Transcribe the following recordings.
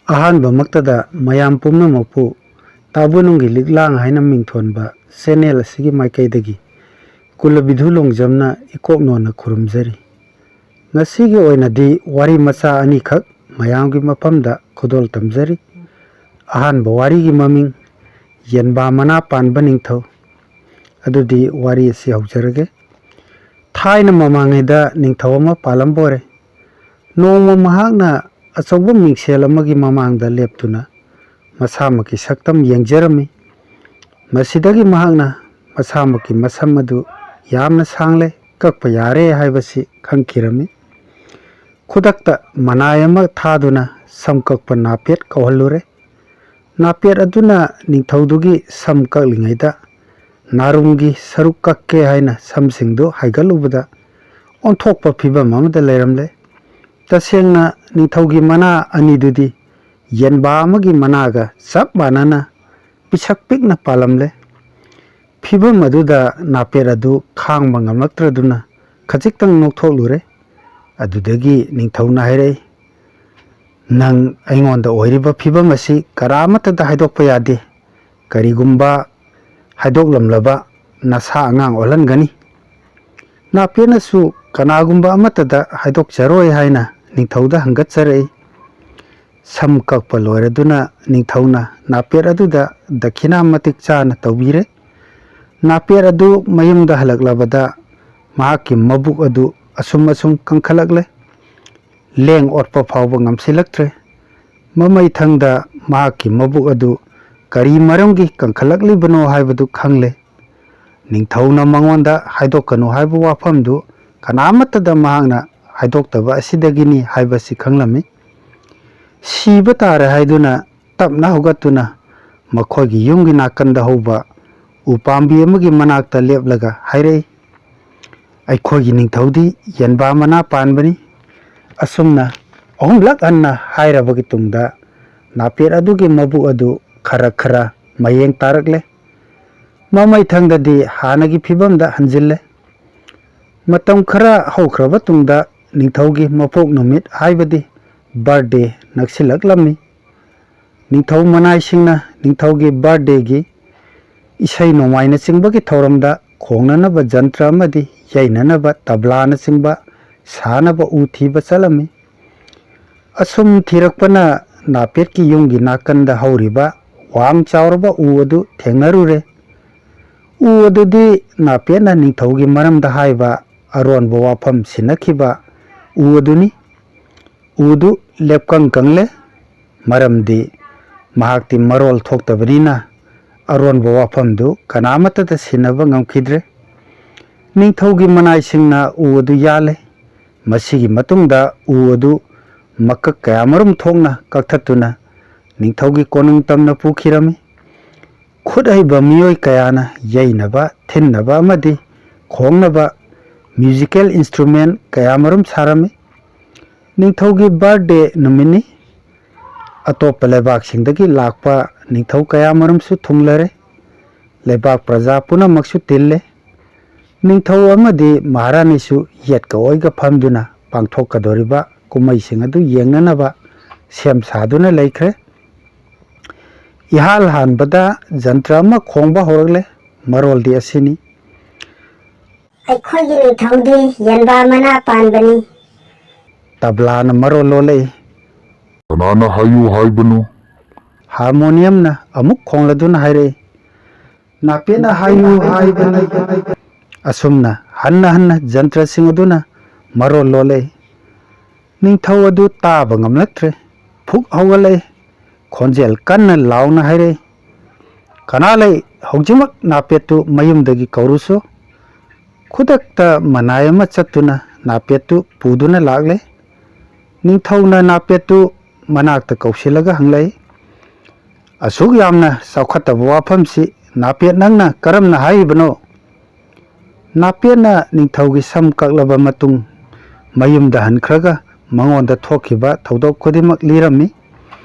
ꯑꯍꯥꯟꯕꯃꯛꯇꯗ ꯃꯌꯥꯝ ꯄꯨꯝꯅꯃꯛꯄꯨ ꯇꯥꯕꯨꯅꯨꯡꯒꯤ ꯂꯤꯛꯂꯥꯡ ꯍꯥꯏꯅ ꯃꯤꯡꯊꯣꯟꯕ ꯆꯦꯅꯦꯜ ꯑꯁꯤꯒꯤ ꯃꯥꯏꯀꯩꯗꯒꯤ ꯀꯨꯂꯕꯤꯙꯨ ꯂꯣꯡꯖꯝꯅ ꯏꯀꯣꯛꯅꯣꯟꯅ ꯈꯨꯔꯨꯝꯖꯔꯤ꯫ ꯉꯁꯤꯒꯤ ꯑꯣꯏꯅꯗꯤ ꯋꯥꯔꯤ ꯃꯆꯥ ꯑꯅꯤꯈꯛ ꯃꯌꯥꯝꯒꯤ ꯃꯐꯝꯗ ꯈꯨꯗꯣꯜ ꯇꯝꯖꯔꯤ꯫ ꯑꯍꯥꯟꯕ ꯋꯥꯔꯤꯒꯤ ꯃꯃꯤꯡ ꯌꯦꯟꯕꯥ ꯃꯅꯥ ꯄꯥꯟꯕ ꯅꯤꯡꯊꯧ꯫ ꯑꯗꯨꯗꯤ ꯋꯥꯔꯤ ꯑꯁꯤ ꯍꯧꯖꯔꯒꯦ꯫ ꯊꯥꯏꯅ ꯃꯃꯥꯡꯉꯩꯗ ꯅꯤꯡꯊꯧ ꯑꯃ ꯄꯥꯜꯂꯝꯕꯣꯔꯦ꯫ ꯅꯣꯡꯃ ꯃꯍꯥꯛꯅ ꯑꯆꯧꯕ ꯃꯤꯡꯁꯦꯜ ꯑꯃꯒꯤ ꯃꯃꯥꯡꯗ ꯂꯦꯞꯇꯨꯅ ꯃꯁꯥꯃꯛꯀꯤ ꯁꯛꯇꯝ ꯌꯦꯡꯖꯔꯝꯃꯤ꯫ ꯃꯁꯤꯗꯒꯤ ꯃꯍꯥꯛꯅ ꯃꯁꯥꯃꯛꯀꯤ ꯃꯁꯝ ꯑꯗꯨ ꯌꯥꯝꯅ ꯁꯥꯡꯂꯦ, ꯀꯛꯄ ꯌꯥꯔꯦ ꯍꯥꯏꯕꯁꯤ ꯈꯪꯈꯤꯔꯝꯃꯤ꯫ ꯈꯨꯗꯛꯇ ꯃꯅꯥꯏ ꯑꯃ ꯊꯥꯗꯨꯅ ꯁꯝ ꯀꯛꯄ ꯅꯥꯄꯦꯠ ꯀꯧꯍꯜꯂꯨꯔꯦ꯫ ꯅꯥꯄꯦꯠ ꯑꯗꯨꯅ ꯅꯤꯡꯊꯧꯗꯨꯒꯤ ꯁꯝ ꯀꯛꯂꯤꯉꯩꯗ ꯅꯥꯔꯨꯝꯒꯤ ꯁꯔꯨꯛ ꯀꯛꯀꯦ ꯍꯥꯏꯅ ꯁꯝꯁꯤꯡꯗꯨ ꯍꯥꯏꯒꯠꯂꯨꯕꯗ ꯑꯣꯟꯊꯣꯛꯄ ꯐꯤꯕꯝ ꯑꯃꯗ ꯂꯩꯔꯝꯂꯦ꯫ ꯇꯁꯦꯡꯅ ꯅꯤꯡꯊꯧꯒꯤ ꯃꯅꯥ ꯑꯅꯤꯗꯨꯗꯤ ꯌꯦꯟꯕꯥ ꯑꯃꯒꯤ ꯃꯅꯥꯒ ꯆꯞ ꯃꯥꯟꯅꯅ ꯄꯤꯁꯛ ꯄꯤꯛꯅ ꯄꯥꯜꯂꯝꯂꯦ꯫ ꯐꯤꯕꯝ ꯑꯗꯨꯗ ꯅꯥꯄꯦꯠ ꯑꯗꯨ ꯈꯥꯡꯕ ꯉꯝꯂꯛꯇ꯭ꯔꯗꯨꯅ ꯈꯖꯤꯛꯇꯪ ꯅꯣꯛꯊꯣꯛꯂꯨꯔꯦ꯫ ꯑꯗꯨꯗꯒꯤ ꯅꯤꯡꯊꯧꯅ ꯍꯥꯏꯔꯛꯏ, "ꯅꯪ ꯑꯩꯉꯣꯟꯗ ꯑꯣꯏꯔꯤꯕ ꯐꯤꯕꯝ ꯑꯁꯤ ꯀꯅꯥꯃꯠꯇꯗ ꯍꯥꯏꯗꯣꯛꯄ ꯌꯥꯗꯦ꯫ ꯀꯔꯤꯒꯨꯝꯕ ꯍꯥꯏꯗꯣꯛꯂꯝꯂꯕ ꯅꯁꯥ ꯑꯉꯥꯡ ꯑꯣꯜꯍꯟꯒꯅꯤ"꯫ ꯅꯥꯄꯦꯠꯅꯁꯨ ꯀꯅꯥꯒꯨꯝꯕ ꯑꯃꯠꯇꯗ ꯍꯥꯏꯗꯣꯛꯆꯔꯣꯏ ꯍꯥꯏꯅ ꯅꯤꯡꯊꯧꯗ ꯍꯪꯒꯠꯆꯔꯛꯏ꯫ ꯁꯝ ꯀꯛꯄ ꯂꯣꯏꯔꯗꯨꯅ ꯅꯤꯡꯊꯧꯅ ꯅꯥꯄꯦꯠ ꯑꯗꯨꯗ ꯗꯈꯤꯅꯥ ꯃꯇꯤꯛ ꯆꯥꯅ ꯇꯧꯕꯤꯔꯦ꯫ ꯅꯥꯄꯦꯠ ꯑꯗꯨ ꯃꯌꯨꯝꯗ ꯍꯜꯂꯛꯂꯕꯗ ꯃꯍꯥꯛꯀꯤ ꯃꯕꯨꯛ ꯑꯗꯨ ꯑꯁꯨꯝ ꯀꯪꯈꯠꯂꯛꯂꯦ꯫ ꯂꯦꯡ ꯑꯣꯠꯄ ꯐꯥꯎꯕ ꯉꯝꯁꯤꯜꯂꯛꯇ꯭ꯔꯦ꯫ ꯃꯃꯩꯊꯪꯗ ꯃꯍꯥꯛꯀꯤ ꯃꯕꯨꯛ ꯑꯗꯨ ꯀꯔꯤ ꯃꯔꯝꯒꯤ ꯀꯪꯈꯠꯂꯛꯂꯤꯕꯅꯣ ꯍꯥꯏꯕꯗꯨ ꯈꯪꯂꯦ꯫ ꯅꯤꯡꯊꯧꯅ ꯃꯉꯣꯟꯗ ꯍꯥꯏꯗꯣꯛꯀꯅꯨ ꯍꯥꯏꯕ ꯋꯥꯐꯝꯗꯨ ꯀꯅꯥꯃꯠꯇꯗ ꯃꯍꯥꯛꯅ ꯍꯥꯏꯗꯣꯛꯇꯕ ꯑꯁꯤꯗꯒꯤꯅꯤ ꯍꯥꯏꯕꯁꯤ ꯈꯪꯂꯝꯃꯤ꯫ ꯁꯤꯕ ꯇꯥꯔꯦ ꯍꯥꯏꯗꯨꯅ ꯇꯞꯅ ꯍꯧꯒꯠꯇꯨꯅ ꯃꯈꯣꯏꯒꯤ ꯌꯨꯝꯒꯤ ꯅꯥꯀꯟꯗ ꯍꯧꯕ ꯎꯄꯥꯝꯕꯤ ꯑꯃꯒꯤ ꯃꯅꯥꯛꯇ ꯂꯦꯞꯂꯒ ꯍꯥꯏꯔꯛꯏ, "ꯑꯩꯈꯣꯏꯒꯤ ꯅꯤꯡꯊꯧꯗꯤ ꯌꯦꯟꯕꯥ ꯃꯅꯥ ꯄꯥꯟꯕꯅꯤ"꯫ ꯑꯁꯨꯝꯅ ꯑꯍꯨꯝꯂꯛ ꯍꯟꯅ ꯍꯥꯏꯔꯕꯒꯤ ꯇꯨꯡꯗ ꯅꯥꯄꯦꯠ ꯑꯗꯨꯒꯤ ꯃꯕꯨꯛ ꯑꯗꯨ ꯈꯔ ꯃꯌꯦꯡ ꯇꯥꯔꯛꯂꯦ꯫ ꯃꯃꯩꯊꯪꯗꯗꯤ ꯍꯥꯟꯅꯒꯤ ꯐꯤꯕꯝꯗ ꯍꯟꯖꯤꯜꯂꯦ꯫ ꯃꯇꯝ ꯈꯔ ꯍꯧꯈ꯭ꯔꯕ ꯇꯨꯡꯗ ꯅꯤꯡꯊꯧꯒꯤ ꯃꯄꯣꯛ ꯅꯨꯃꯤꯠ ꯍꯥꯏꯕꯗꯤ ꯕꯥꯔꯊꯗꯦ ꯅꯛꯁꯤꯜꯂꯛꯂꯝꯃꯤ꯫ ꯅꯤꯡꯊꯧ ꯃꯅꯥꯏꯁꯤꯡꯅ ꯅꯤꯡꯊꯧꯒꯤ ꯕꯥꯔꯊꯗꯦꯒꯤ ꯏꯁꯩ ꯅꯣꯡꯃꯥꯏꯅꯆꯤꯡꯕꯒꯤ ꯊꯧꯔꯝꯗ ꯈꯣꯡꯅꯅꯕ ꯖꯟꯇ꯭ꯔ ꯑꯃꯗꯤ ꯌꯩꯅꯅꯕ ꯇꯕ꯭ꯂꯥꯅꯆꯤꯡꯕ ꯁꯥꯅꯕ ꯎ ꯊꯤꯕ ꯆꯠꯂꯝꯃꯤ꯫ ꯑꯁꯨꯝ ꯊꯤꯔꯛꯄꯅ ꯅꯥꯄꯦꯠꯀꯤ ꯌꯨꯝꯒꯤ ꯅꯥꯀꯟꯗ ꯍꯧꯔꯤꯕ ꯋꯥꯡ ꯆꯥꯎꯔꯕ ꯎ ꯑꯗꯨ ꯊꯦꯡꯅꯔꯨꯔꯦ꯫ ꯎ ꯑꯗꯨꯗꯤ ꯅꯥꯄꯦꯠꯅ ꯅꯤꯡꯊꯧꯒꯤ ꯃꯔꯝꯗ ꯍꯥꯏꯕ ꯑꯔꯣꯟꯕ ꯋꯥꯐꯝ ꯁꯤꯟꯅꯈꯤꯕ ꯎ ꯑꯗꯨꯅꯤ꯫ ꯎꯗꯨ ꯂꯦꯞꯀꯪ ꯀꯪꯂꯦ, ꯃꯔꯝꯗꯤ ꯃꯍꯥꯛꯇꯤ ꯃꯔꯣꯜ ꯊꯣꯛꯇꯕꯅꯤꯅ ꯑꯔꯣꯟꯕ ꯋꯥꯐꯝꯗꯨ ꯀꯅꯥꯃꯠꯇꯗ ꯁꯤꯟꯅꯕ ꯉꯝꯈꯤꯗ꯭ꯔꯦ꯫ ꯅꯤꯡꯊꯧꯒꯤ ꯃꯅꯥꯏꯁꯤꯡꯅ ꯎ ꯑꯗꯨ ꯌꯥꯜꯂꯦ꯫ ꯃꯁꯤꯒꯤ ꯃꯇꯨꯡꯗ ꯎ ꯑꯗꯨ ꯃꯀꯛ ꯀꯌꯥꯃꯔꯨꯝ ꯊꯣꯛꯅ ꯀꯛꯊꯠꯇꯨꯅ ꯅꯤꯡꯊꯧꯒꯤ ꯀꯣꯅꯨꯡ ꯇꯝꯅ ꯄꯨꯈꯤꯔꯝꯃꯤ꯫ ꯈꯨꯠ ꯍꯩꯕ ꯃꯤꯑꯣꯏ ꯀꯌꯥꯅ ꯌꯩꯅꯕ, ꯊꯤꯟꯅꯕ ꯑꯃꯗꯤ ꯈꯣꯡꯅꯕ ꯃ꯭ꯌꯨꯖꯤꯀꯦꯜ ꯏꯟꯁꯇ꯭ꯔꯨꯃꯦꯟ ꯀꯌꯥꯃꯔꯨꯝ ꯁꯥꯔꯝꯃꯤ꯫ ꯅꯤꯡꯊꯧꯒꯤ ꯕꯥꯔꯊꯗꯦ ꯅꯨꯃꯤꯠꯅꯤ꯫ ꯑꯇꯣꯞꯄ ꯂꯩꯕꯥꯛꯁꯤꯡꯗꯒꯤ ꯂꯥꯛꯄ ꯅꯤꯡꯊꯧ ꯀꯌꯥꯃꯔꯨꯝꯁꯨ ꯊꯨꯡꯂꯔꯦ꯫ ꯂꯩꯕꯥꯛ ꯄ꯭ꯔꯖꯥ ꯄꯨꯝꯅꯃꯛꯁꯨ ꯇꯤꯜꯂꯦ꯫ ꯅꯤꯡꯊꯧ ꯑꯃꯗꯤ ꯃꯍꯥꯔꯥꯅꯤꯁꯨ ꯌꯦꯠꯀ ꯑꯣꯏꯒ ꯐꯝꯗꯨꯅ ꯄꯥꯡꯊꯣꯛꯀꯗꯧꯔꯤꯕ ꯀꯨꯝꯃꯩꯁꯤꯡ ꯑꯗꯨ ꯌꯦꯡꯅꯅꯕ ꯁꯦꯝ ꯁꯥꯗꯨꯅ ꯂꯩꯈ꯭ꯔꯦ꯫ ꯏꯍꯥꯟ ꯍꯥꯟꯕꯗ ꯖꯟꯇ꯭ꯔ ꯑꯃ ꯈꯣꯡꯕ ꯍꯧꯔꯛꯂꯦ꯫ ꯃꯔꯣꯜꯗꯤ ꯑꯁꯤꯅꯤ: "ꯑꯩꯈꯣꯏꯒꯤ ꯅꯤꯡꯊꯧꯗꯤ ꯌꯦꯟꯕꯥ ꯃꯅꯥ ꯄꯥꯟꯕꯅꯤ"꯫ ꯇꯕ꯭ꯂꯥꯅ ꯃꯔꯣꯜ ꯂꯣꯜꯂꯛꯏ, "ꯀꯅꯥꯅ ꯍꯥꯏꯌꯨ ꯍꯥꯏꯕꯅꯣ"꯫ ꯍꯥꯔꯃꯣꯅꯤꯌꯝꯅ ꯑꯃꯨꯛ ꯈꯣꯡꯂꯗꯨꯅ ꯍꯥꯏꯔꯛꯏ, "ꯅꯥꯄꯦꯠꯅ ꯍꯥꯏꯌꯨ ꯍꯥꯏꯕꯅꯤ"꯫ ꯑꯁꯨꯝꯅ ꯍꯟꯅ ꯖꯟꯇ꯭ꯔꯁꯤꯡ ꯑꯗꯨꯅ ꯃꯔꯣꯜ ꯂꯣꯜꯂꯛꯏ꯫ ꯅꯤꯡꯊꯧ ꯑꯗꯨ ꯇꯥꯕ ꯉꯝꯂꯛꯇ꯭ꯔꯦ꯫ ꯐꯨꯛ ꯍꯧꯒꯠꯂꯛꯏ꯫ ꯈꯣꯟꯖꯦꯜ ꯀꯟꯅ ꯂꯥꯎꯅ ꯍꯥꯏꯔꯛꯏ, "ꯀꯅꯥ ꯂꯩ? ꯍꯧꯖꯤꯛꯃꯛ ꯅꯥꯄꯦꯠꯇꯨ ꯃꯌꯨꯝꯗꯒꯤ ꯀꯧꯔꯨꯁꯣ"꯫ ꯈꯨꯗꯛꯇ ꯃꯅꯥꯏ ꯑꯃ ꯆꯠꯇꯨꯅ ꯅꯥꯄꯦꯠꯇꯨ ꯄꯨꯗꯨꯅ ꯂꯥꯛꯂꯦ꯫ ꯅꯤꯡꯊꯧꯅ ꯅꯥꯄꯦꯠꯇꯨ ꯃꯅꯥꯛꯇ ꯀꯧꯁꯤꯜꯂꯒ ꯍꯪꯂꯛꯏ, "ꯑꯁꯨꯛ ꯌꯥꯝꯅ ꯆꯥꯎꯈꯠꯇꯕ ꯋꯥꯐꯝꯁꯤ ꯅꯥꯄꯦꯠ ꯅꯪꯅ ꯀꯔꯝꯅ ꯍꯥꯏꯔꯤꯕꯅꯣ"꯫ ꯅꯥꯄꯦꯠꯅ ꯅꯤꯡꯊꯧꯒꯤ ꯁꯝ ꯀꯛꯂꯕ ꯃꯇꯨꯡ ꯃꯌꯨꯝꯗ ꯍꯟꯈ꯭ꯔꯒ ꯃꯉꯣꯟꯗ ꯊꯣꯛꯈꯤꯕ ꯊꯧꯗꯣꯛ ꯈꯨꯗꯤꯡꯃꯛ ꯂꯤꯔꯝꯃꯤ꯫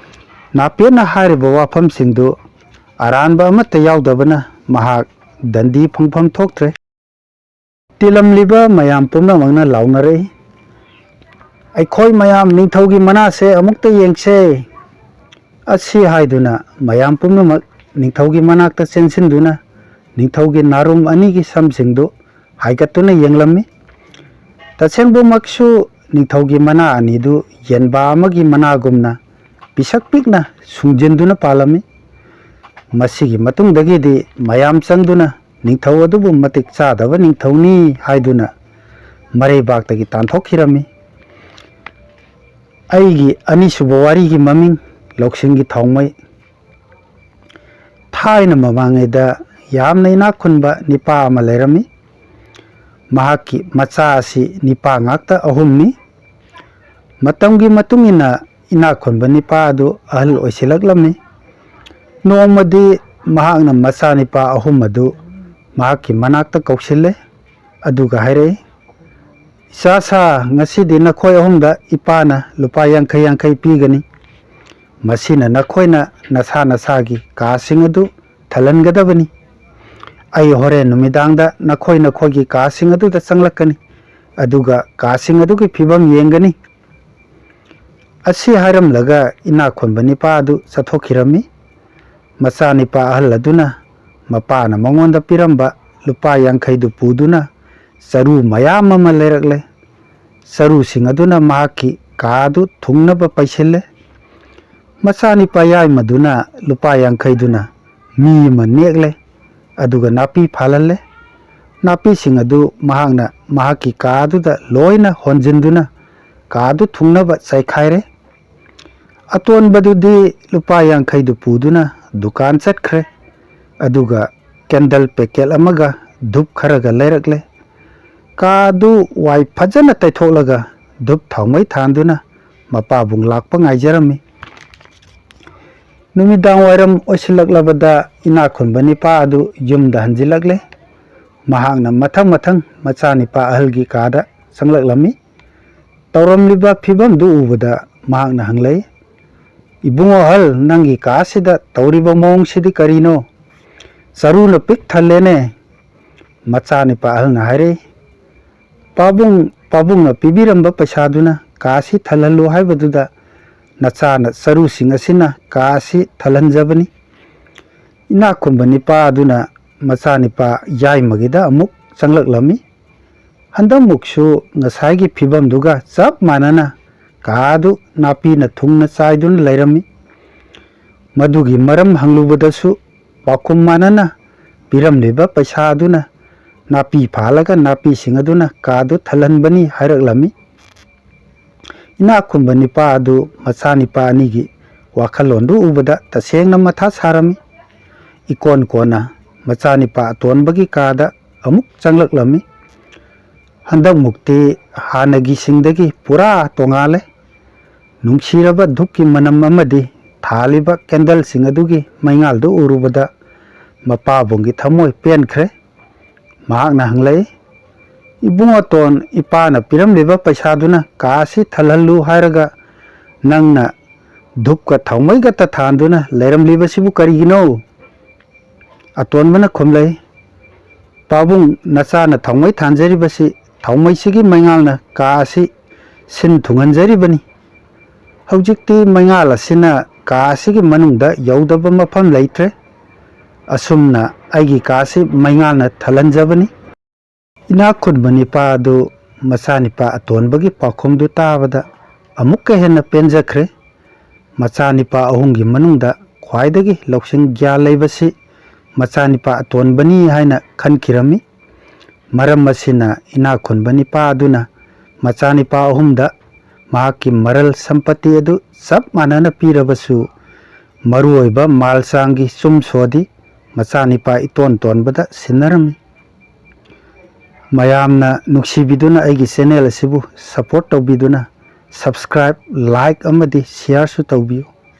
ꯅꯥꯄꯦꯠꯅ ꯍꯥꯏꯔꯤꯕ ꯋꯥꯐꯝꯁꯤꯡꯗꯨ ꯑꯔꯥꯟꯕ ꯑꯃꯠꯇ ꯌꯥꯎꯗꯕꯅ ꯃꯍꯥꯛ ꯗꯟꯗꯤ ꯐꯪꯐꯝ ꯊꯣꯛꯇ꯭ꯔꯦ꯫ ꯇꯤꯜꯂꯝꯂꯤꯕ ꯃꯌꯥꯝ ꯄꯨꯝꯅꯃꯛꯅ ꯂꯥꯎꯅꯔꯛꯏ, "ꯑꯩꯈꯣꯏ ꯃꯌꯥꯝ ꯅꯤꯡꯊꯧꯒꯤ ꯃꯅꯥꯁꯦ ꯑꯃꯨꯛꯇ ꯌꯦꯡꯁꯦ"꯫ ꯑꯁꯤ ꯍꯥꯏꯗꯨꯅ ꯃꯌꯥꯝ ꯄꯨꯝꯅꯃꯛ ꯅꯤꯡꯊꯧꯒꯤ ꯃꯅꯥꯛꯇ ꯆꯦꯟꯁꯤꯟꯗꯨꯅ ꯅꯤꯡꯊꯧꯒꯤ ꯅꯥꯔꯨꯝ ꯑꯅꯤꯒꯤ ꯁꯝꯁꯤꯡꯗꯨ ꯍꯥꯏꯒꯠꯇꯨꯅ ꯌꯦꯡꯂꯝꯃꯤ꯫ ꯇꯁꯦꯡꯕꯃꯛꯁꯨ ꯅꯤꯡꯊꯧꯒꯤ ꯃꯅꯥ ꯑꯅꯤꯗꯨ ꯌꯦꯟꯕꯥ ꯑꯃꯒꯤ ꯃꯅꯥꯒꯨꯝꯅ ꯄꯤꯁꯛ ꯄꯤꯛꯅ ꯁꯨꯡꯖꯤꯟꯗꯨꯅ ꯄꯥꯜꯂꯝꯃꯤ꯫ ꯃꯁꯤꯒꯤ ꯃꯇꯨꯡꯗꯒꯤꯗꯤ ꯃꯌꯥꯝ ꯆꯪꯗꯨꯅ ꯅꯤꯡꯊꯧ ꯑꯗꯨꯕꯨ ꯃꯇꯤꯛ ꯆꯥꯗꯕ ꯅꯤꯡꯊꯧꯅꯤ ꯍꯥꯏꯗꯨꯅ ꯃꯔꯩꯕꯥꯛꯇꯒꯤ ꯇꯥꯟꯊꯣꯛꯈꯤꯔꯝꯃꯤ꯫ ꯑꯩꯒꯤ ꯑꯅꯤꯁꯨꯕ ꯋꯥꯔꯤꯒꯤ ꯃꯃꯤꯡ ꯂꯧꯁꯤꯡꯒꯤ ꯊꯥꯎꯃꯩ꯫ ꯊꯥꯏꯅ ꯃꯃꯥꯡꯉꯩꯗ ꯌꯥꯝꯅ ꯏꯅꯥꯛ ꯈꯨꯟꯕ ꯅꯤꯄꯥ ꯑꯃ ꯂꯩꯔꯝꯃꯤ꯫ ꯃꯍꯥꯛꯀꯤ ꯃꯆꯥ ꯑꯁꯤ ꯅꯤꯄꯥ ꯉꯥꯛꯇ ꯑꯍꯨꯝꯅꯤ꯫ ꯃꯇꯝꯒꯤ ꯃꯇꯨꯡ ꯏꯟꯅ ꯏꯅꯥꯛ ꯈꯨꯟꯕ ꯅꯤꯄꯥ ꯑꯗꯨ ꯑꯍꯜ ꯑꯣꯏꯁꯤꯜꯂꯛꯂꯝꯃꯤ꯫ ꯅꯣꯡꯃꯗꯤ ꯃꯍꯥꯛꯅ ꯃꯆꯥꯅꯤꯄꯥ ꯑꯍꯨꯝ ꯑꯗꯨ ꯃꯍꯥꯛꯀꯤ ꯃꯅꯥꯛꯇ ꯀꯧꯁꯤꯜꯂꯦ ꯑꯗꯨꯒ ꯍꯥꯏꯔꯛꯏ, ꯏꯆꯥꯁꯥ, ꯉꯁꯤꯗꯤ ꯅꯈꯣꯏ ꯑꯍꯨꯝꯗ ꯏꯄꯥꯅ ꯂꯨꯄꯥ 50 ꯄꯤꯒꯅꯤ꯫ ꯃꯁꯤꯅ ꯅꯈꯣꯏꯅ ꯅꯁꯥ ꯅꯁꯥꯒꯤ ꯀꯥꯁꯤꯡ ꯑꯗꯨ ꯊꯜꯍꯟꯒꯗꯕꯅꯤ꯫ ꯑꯩ ꯍꯣꯔꯦꯟ ꯅꯨꯃꯤꯗꯥꯡꯗ ꯅꯈꯣꯏꯒꯤ ꯀꯥꯁꯤꯡ ꯑꯗꯨꯗ ꯆꯪꯂꯛꯀꯅꯤ ꯑꯗꯨꯒ ꯀꯥꯁꯤꯡ ꯑꯗꯨꯒꯤ ꯐꯤꯕꯝ ꯌꯦꯡꯒꯅꯤ꯫ ꯑꯁꯤ ꯍꯥꯏꯔꯝꯂꯒ ꯏꯅꯥꯛ ꯈꯨꯟꯕ ꯅꯤꯄꯥ ꯑꯗꯨ ꯆꯠꯊꯣꯛꯈꯤꯔꯝꯃꯤ꯫ ꯃꯆꯥꯅꯤꯄꯥ ꯑꯍꯜ ꯑꯗꯨꯅ ꯃꯄꯥꯅ ꯃꯉꯣꯟꯗ ꯄꯤꯔꯝꯕ ꯂꯨꯄꯥ 50ꯗꯨ ꯄꯨꯗꯨꯅ ꯆꯔꯨ ꯃꯌꯥꯝ ꯑꯃ ꯂꯩꯔꯛꯂꯦ꯫ ꯆꯔꯨꯁꯤꯡ ꯑꯗꯨꯅ ꯃꯍꯥꯛꯀꯤ ꯀꯥ ꯑꯗꯨ ꯊꯨꯡꯅꯕ ꯄꯩꯁꯤꯜꯂꯦ꯫ ꯃꯆꯥꯅꯤꯄꯥ ꯌꯥꯏꯃꯗꯨꯅ ꯂꯨꯄꯥ 50ꯗꯨꯅ ꯃꯤ ꯑꯃ ꯅꯦꯛꯂꯦ ꯑꯗꯨꯒ ꯅꯥꯄꯤ ꯐꯥꯜꯍꯜꯂꯦ꯫ ꯅꯥꯄꯤꯁꯤꯡ ꯑꯗꯨ ꯃꯍꯥꯛꯅ ꯃꯍꯥꯛꯀꯤ ꯀꯥ ꯑꯗꯨꯗ ꯂꯣꯏꯅ ꯍꯣꯟꯖꯤꯟꯗꯨꯅ ꯀꯥ ꯑꯗꯨ ꯊꯨꯡꯅꯕ ꯆꯥꯏꯈꯥꯏꯔꯦ꯫ ꯑꯇꯣꯟꯕꯗꯨꯗꯤ ꯂꯨꯄꯥ 50ꯗꯨ ꯄꯨꯗꯨꯅ ꯗꯨꯀꯥꯟ ꯆꯠꯈ꯭ꯔꯦ ꯑꯗꯨꯒ ꯀꯦꯟꯗꯜ ꯄꯦꯀꯦꯠ ꯑꯃꯒ ꯙꯨꯞ ꯈꯔꯒ ꯂꯩꯔꯛꯂꯦ꯫ ꯀꯥ ꯑꯗꯨ ꯋꯥꯏ ꯐꯖꯅ ꯇꯩꯊꯣꯛꯂꯒ ꯙꯨꯞ ꯊꯥꯎꯃꯩ ꯊꯥꯟꯗꯨꯅ ꯃꯄꯥꯕꯨꯡ ꯂꯥꯛꯄ ꯉꯥꯏꯖꯔꯝꯃꯤ꯫ ꯅꯨꯃꯤꯗꯥꯡ ꯋꯥꯏꯔꯝ ꯑꯣꯏꯁꯤꯜꯂꯛꯂꯕꯗ ꯏꯅꯥꯛ ꯈꯨꯟꯕ ꯅꯤꯄꯥ ꯑꯗꯨ ꯌꯨꯝꯗ ꯍꯟꯖꯤꯜꯂꯛꯂꯦ꯫ ꯃꯍꯥꯛꯅ ꯃꯊꯪ ꯃꯆꯥꯅꯤꯄꯥ ꯑꯍꯜꯒꯤ ꯀꯥꯗ ꯆꯪꯂꯛꯂꯝꯃꯤ꯫ ꯇꯧꯔꯝꯂꯤꯕ ꯐꯤꯕꯝꯗꯨ ꯎꯕꯗ ꯃꯍꯥꯛꯅ ꯍꯪꯂꯛꯏ, ꯏꯕꯨꯡꯉꯣ ꯑꯍꯜ, ꯅꯪꯒꯤ ꯀꯥꯁꯤꯗ ꯇꯧꯔꯤꯕ ꯃꯑꯣꯡꯁꯤꯗꯤ ꯀꯔꯤꯅꯣ? ꯆꯔꯨꯅ ꯄꯤꯛ ꯊꯜꯂꯦꯅꯦ꯫ ꯃꯆꯥꯅꯤꯄꯥ ꯑꯍꯜꯅ ꯍꯥꯏꯔꯛꯏ, ꯄꯥꯕꯨꯡꯅ ꯄꯤꯕꯤꯔꯝꯕ ꯄꯩꯁꯥꯗꯨꯅ ꯀꯥ ꯑꯁꯤ ꯊꯜꯍꯜꯂꯨ ꯍꯥꯏꯕꯗꯨꯗ ꯅꯆꯥꯅ ꯆꯔꯨꯁꯤꯡ ꯑꯁꯤꯅ ꯀꯥ ꯑꯁꯤ ꯊꯜꯍꯟꯖꯕꯅꯤ꯫ ꯏꯅꯥꯛ ꯈꯨꯟꯕ ꯅꯤꯄꯥ ꯑꯗꯨꯅ ꯃꯆꯥꯅꯤꯄꯥ ꯌꯥꯏꯃꯒꯤꯗ ꯑꯃꯨꯛ ꯆꯪꯂꯛꯂꯝꯃꯤ꯫ ꯍꯟꯗꯛꯃꯨꯛꯁꯨ ꯉꯁꯥꯏꯒꯤ ꯐꯤꯕꯝꯗꯨꯒ ꯆꯞ ꯃꯥꯟꯅꯅ ꯀꯥ ꯑꯗꯨ ꯅꯥꯄꯤꯅ ꯊꯨꯡꯅ ꯆꯥꯏꯗꯨꯅ ꯂꯩꯔꯝꯃꯤ꯫ ꯃꯗꯨꯒꯤ ꯃꯔꯝ ꯍꯪꯂꯨꯕꯗꯁꯨ ꯄꯥꯎꯈꯨꯝ ꯃꯥꯟꯅꯅ ꯄꯤꯔꯝꯂꯤꯕ ꯄꯩꯁꯥ ꯑꯗꯨꯅ ꯅꯥꯄꯤ ꯐꯥꯜꯂꯒ ꯅꯥꯄꯤꯁꯤꯡ ꯑꯗꯨꯅ ꯀꯥꯗꯨ ꯊꯜꯍꯟꯕꯅꯤ ꯍꯥꯏꯔꯛꯂꯝꯃꯤ꯫ ꯏꯅꯥꯛ ꯈꯨꯟꯕ ꯅꯤꯄꯥ ꯑꯗꯨ ꯃꯆꯥꯅꯤꯄꯥ ꯑꯅꯤꯒꯤ ꯋꯥꯈꯜꯂꯣꯟꯗꯨ ꯎꯕꯗ ꯇꯁꯦꯡꯅ ꯃꯊꯥ ꯁꯥꯔꯝꯃꯤ꯫ ꯏꯀꯣꯟ ꯀꯣꯟꯅ ꯃꯆꯥꯅꯤꯄꯥ ꯑꯇꯣꯟꯕꯒꯤ ꯀꯥꯗ ꯑꯃꯨꯛ ꯆꯪꯂꯛꯂꯝꯃꯤ꯫ ꯍꯟꯗꯛꯃꯨꯛꯇꯤ ꯍꯥꯟꯅꯒꯤꯁꯤꯡꯗꯒꯤ ꯄꯨꯔꯥ ꯇꯣꯉꯥꯜꯂꯦ꯫ ꯅꯨꯡꯁꯤꯔꯕ ꯙꯨꯞꯀꯤ ꯃꯅꯝ ꯑꯃꯗꯤ ꯊꯥꯜꯂꯤꯕ ꯀꯦꯟꯗꯜꯁꯤꯡ ꯑꯗꯨꯒꯤ ꯃꯩꯉꯥꯜꯗꯨ ꯎꯔꯨꯕꯗ ꯃꯄꯥꯕꯨꯡꯒꯤ ꯊꯃꯣꯏ ꯄꯦꯟꯈ꯭ꯔꯦ꯫ ꯃꯍꯥꯛꯅ ꯍꯪꯂꯛꯏ, ꯏꯕꯨꯡꯑꯇꯣꯟ, ꯏꯄꯥꯅ ꯄꯤꯔꯝꯂꯤꯕ ꯄꯩꯁꯥꯗꯨꯅ ꯀꯥ ꯑꯁꯤ ꯊꯜꯍꯜꯂꯨ ꯍꯥꯏꯔꯒ ꯅꯪꯅ ꯙꯨꯞꯀ ꯊꯥꯎꯃꯩꯒꯇ ꯊꯥꯟꯗꯨꯅ ꯂꯩꯔꯝꯂꯤꯕꯁꯤꯕꯨ ꯀꯔꯤꯒꯤꯅꯣ? ꯑꯇꯣꯟꯕꯅ ꯈꯨꯝꯂꯛꯏ, ꯄꯥꯕꯨꯡ, ꯅꯆꯥꯅ ꯊꯥꯎꯃꯩ ꯊꯥꯟꯖꯔꯤꯕꯁꯤ ꯊꯥꯎꯃꯩꯁꯤꯒꯤ ꯃꯩꯉꯥꯜꯅ ꯀꯥ ꯑꯁꯤ ꯁꯤꯟ ꯊꯨꯡꯍꯟꯖꯔꯤꯕꯅꯤ꯫ ꯍꯧꯖꯤꯛꯇꯤ ꯃꯩꯉꯥꯜ ꯑꯁꯤꯅ ꯀꯥ ꯑꯁꯤꯒꯤ ꯃꯅꯨꯡꯗ ꯌꯧꯗꯕ ꯃꯐꯝ ꯂꯩꯇ꯭ꯔꯦ꯫ ꯑꯁꯨꯝꯅ ꯑꯩꯒꯤ ꯀꯥꯁꯤ ꯃꯩꯉꯥꯜꯅ ꯊꯜꯍꯟꯖꯕꯅꯤ꯫ ꯏꯅꯥꯛ ꯈꯨꯟꯕ ꯅꯤꯄꯥ ꯑꯗꯨ ꯃꯆꯥꯅꯤꯄꯥ ꯑꯇꯣꯟꯕꯒꯤ ꯄꯥꯎꯈꯨꯝꯗꯨ ꯇꯥꯕꯗ ꯑꯃꯨꯛꯀ ꯍꯦꯟꯅ ꯄꯦꯟꯖꯈ꯭ꯔꯦ꯫ ꯃꯆꯥꯅꯤꯄꯥ ꯑꯍꯨꯝꯒꯤ ꯃꯅꯨꯡꯗ ꯈ꯭ꯋꯥꯏꯗꯒꯤ ꯂꯧꯁꯤꯡ ꯒ꯭ꯌꯥꯟ ꯂꯩꯕꯁꯤ ꯃꯆꯥꯅꯤꯄꯥ ꯑꯇꯣꯟꯕꯅꯤ ꯍꯥꯏꯅ ꯈꯟꯈꯤꯔꯝꯃꯤ꯫ ꯃꯔꯝ ꯑꯁꯤꯅ ꯏꯅꯥꯛ ꯈꯨꯟꯕ ꯅꯤꯄꯥ ꯑꯗꯨꯅ ꯃꯆꯥꯅꯤꯄꯥ ꯑꯍꯨꯝꯗ ꯃꯍꯥꯛꯀꯤ ꯃꯔꯜ ꯁꯝꯄꯇꯤ ꯑꯗꯨ ꯆꯞ ꯃꯥꯟꯅꯅ ꯄꯤꯔꯕꯁꯨ ꯃꯔꯨꯑꯣꯏꯕ ꯃꯥꯜꯆꯥꯡꯒꯤ ꯆꯨꯝꯁꯣꯗꯤ ꯃꯆꯥꯅꯤꯄꯥ ꯏꯇꯣꯟ ꯇꯣꯟꯕꯗ ꯁꯤꯟꯅꯔꯝꯃꯤ꯫ ꯃꯌꯥꯝꯅ ꯅꯨꯡꯁꯤꯕꯤꯗꯨꯅ ꯑꯩꯒꯤ ꯆꯦꯅꯦꯜ ꯑꯁꯤꯕꯨ ꯁꯄꯣꯔꯠ ꯇꯧꯕꯤꯗꯨꯅ ꯁꯕꯁꯀ꯭ꯔꯥꯏꯕ, ꯂꯥꯏꯛ ꯑꯃꯗꯤ ꯁꯤꯌꯥꯔꯁꯨ ꯇꯧꯕꯤꯌꯨ꯫